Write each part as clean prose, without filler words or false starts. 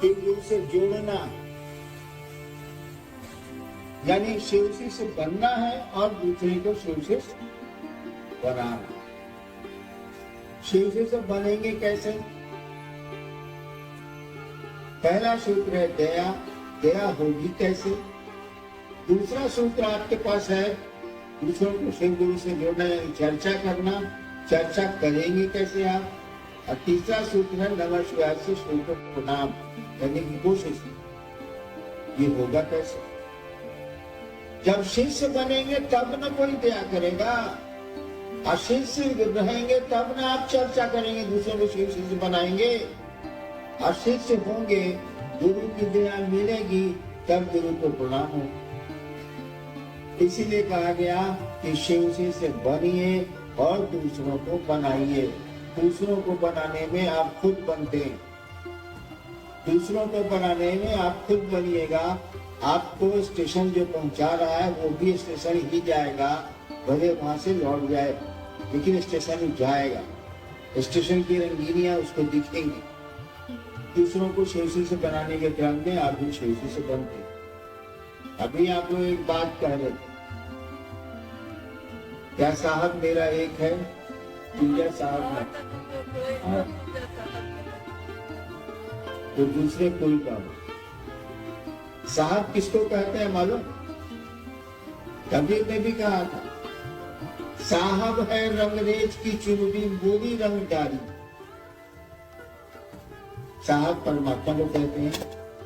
शिव गुरु से जोड़ना, यानी शिव से बनना है और दूसरे को शिव से बनाना। शिव से बनेंगे कैसे? पहला सूत्र है दया। दया होगी कैसे? दूसरा सूत्र आपके पास है दूसरों को शिव गुरु से जोड़ना, यानी चर्चा करना। चर्चा करेंगे कैसे आप? और तीसरा सूत्र है नमः शिवाय से शिव को प्रणाम करने की कोशिश। ये होगा कैसे? जब शिष्य बनेंगे तब न कोई दया करेगा, और शिष्य रहेंगे तब न आप चर्चा करेंगे, दूसरों को शिव शिष्य बनाएंगे। और शिष्य होंगे, गुरु की दया मिलेगी, तब गुरु को प्रणाम हो। इसीलिए कहा गया कि शिव से बनिए और दूसरों को बनाइए। दूसरों को बनाने में आप खुद बनते हैं, दूसरों को बनाने में आप खुद बनिएगा। आपको स्टेशन जो पहुंचा रहा है वो भी स्टेशन ही जाएगा, भले वहां से लौट जाए, लेकिन स्टेशन ही जाएगा। स्टेशन की रंगीनियां उसको दिखेंगी। दूसरों को शिव से बनाने के क्रम में आप भी शिव से बनते। अभी आप लोग एक बात कह रहे थे, क्या साहब मेरा एक है, दूसरा साहब है, तो दूसरे कोई का। साहब किसको कहते हैं मालूम? कबीर ने भी कहा था, साहब है रंगरेज की चुनरी मोरी रंग डाली। साहब परमात्मा को कहते हैं,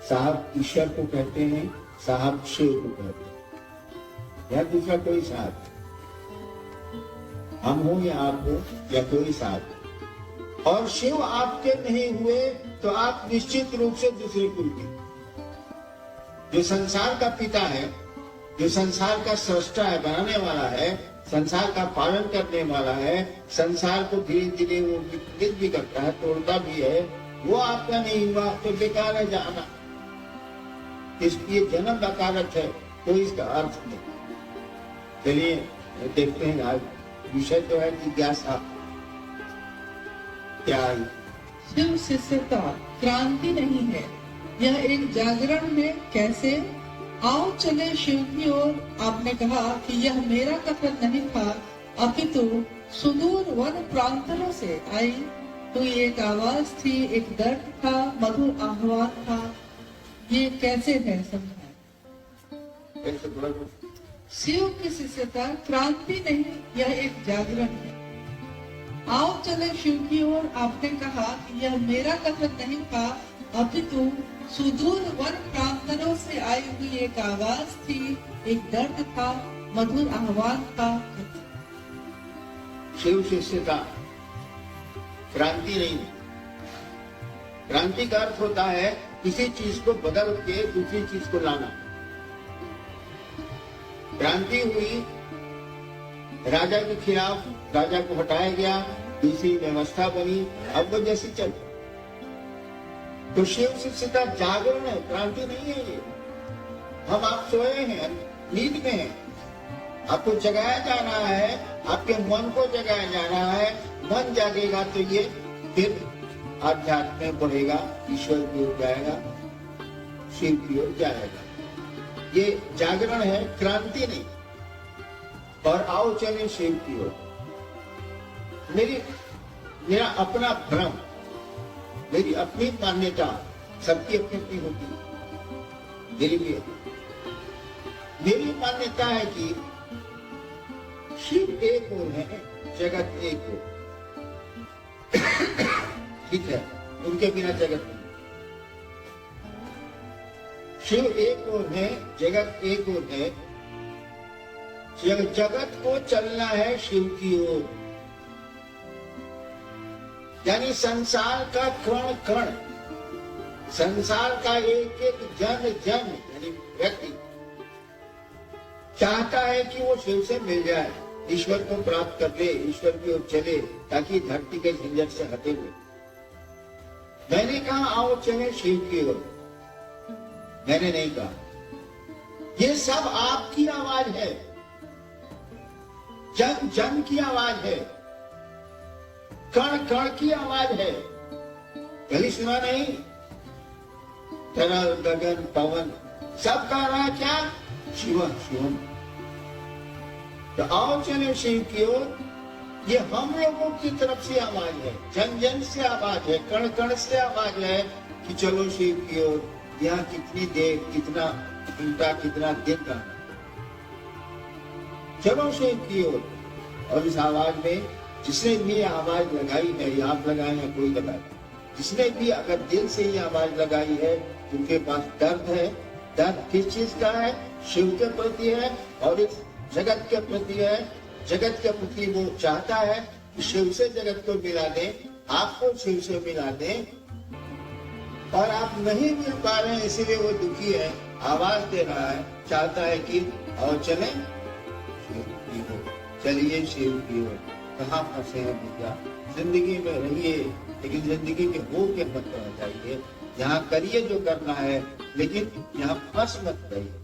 साहब ईश्वर को कहते हैं, साहब शिव को कहते हैं, या दूसरा कोई साहब, हम हो या आप हो या कोई साहब। और शिव आपके नहीं हुए तो आप निश्चित रूप से दूसरे कुल के। जो संसार का पिता है, जो संसार का सृष्टा है, बनाने वाला है, संसार का पालन करने वाला है, संसार को धीरे धीरे वो विकसित भी करता है, तोड़ता भी है, वो आपका नहीं हुआ तो बेकार है जाना। इसलिए जन्म नकारक है, कोई इसका अर्थ नहीं। चलिए देखते हैं, आज विषय तो है जिज्ञासा। क्या है? शिव शिष्यता क्रांति नहीं है, यह एक जागरण है। कैसे? आओ चले शिव की ओर। आपने कहा कि यह मेरा कथन नहीं था, अपितु सुदूर वन प्रांतों से आई तो एक आवाज थी, एक दर्द था, मधुर आह्वान था। ये कैसे है समझाएं? शिव की शिष्यता क्रांति नहीं, यह एक जागरण है। आओ चले शिव की ओर। आपने कहा कि यह मेरा कथन नहीं था, अपितु सुदूर वन प्रांतों से आई हुई एक आवाज थी, एक दर्द था, मधुर आह्वान था। शिव शिष्यता क्रांति नहीं। क्रांति का अर्थ होता है किसी चीज को बदल के दूसरी चीज को लाना। क्रांति हुई, राजा के खिलाफ राजा को हटाया गया, दूसरी व्यवस्था बनी, अब वो जैसी चल। तो शिव शिष्यता जागरण है, क्रांति नहीं है। ये हम आप सोए हैं, नींद में हैं, आपको जगाया जाना है, आपके मन को जगाया जाना है। मन जागेगा तो ये फिर आध्यात्म में बढ़ेगा, ईश्वर की ओर जाएगा, शिव की ओर जाएगा। ये जागरण है, क्रांति नहीं। और आओ चले शिव की ओर। मेरा अपना भ्रम, मेरी अपनी मान्यता, सबकी अपनी अपनी होती है, मेरी भी है। मेरी मान्यता है कि शिव एक ओर है, जगत एक ओर। ठीक है, उनके बिना जगत नहीं। शिव एक ओर है, जगत एक ओर है। जगत को चलना है शिव की ओर, यानी संसार का कण कण, संसार का एक एक जन जन यानी व्यक्ति चाहता है कि वो शिव से मिल जाए, ईश्वर को प्राप्त कर ले, ईश्वर की ओर चले, ताकि धरती के झंझट से हटे हुए। मैंने कहा आओ चले शिव की ओर, मैंने नहीं कहा। ये सब आपकी आवाज है, जन जन की आवाज है, कण कण की आवाज है। कभी सुना नहीं? तरल गगन पवन सब कह रहा है क्या? शिवम शिवम। तो आओ चले शिव की ओर। ये हम लोगों की तरफ से आवाज है, जन जन से आवाज है, कण कण से आवाज है कि चलो शिव की ओर। यहाँ कितनी देर, कितना घंटा, कितना दिन रहना, चलो शिव की ओर। और इस आवाज में जिसने भी आवाज लगाई है, या आप लगाए हैं कोई लगाए, जिसने भी अगर दिल से ये आवाज लगाई है, उनके पास दर्द है। दर्द किस चीज का है? शिव के प्रति है और इस जगत के प्रति है। जगत के प्रति वो चाहता है कि शिव से जगत को मिला दे, आपको शिव से मिला दे, और आप नहीं मिल पा रहे हैं, इसीलिए वो दुखी है, आवाज दे रहा है, चाहता है कि और चले शिव की ओर, चलिए शिव की ओर। कहाँ फंसे हैं भैया? जिंदगी में रहिए, लेकिन जिंदगी में हो के मत रह जाइए। यहाँ करिए जो करना है, लेकिन यहाँ फंस मत रहिए।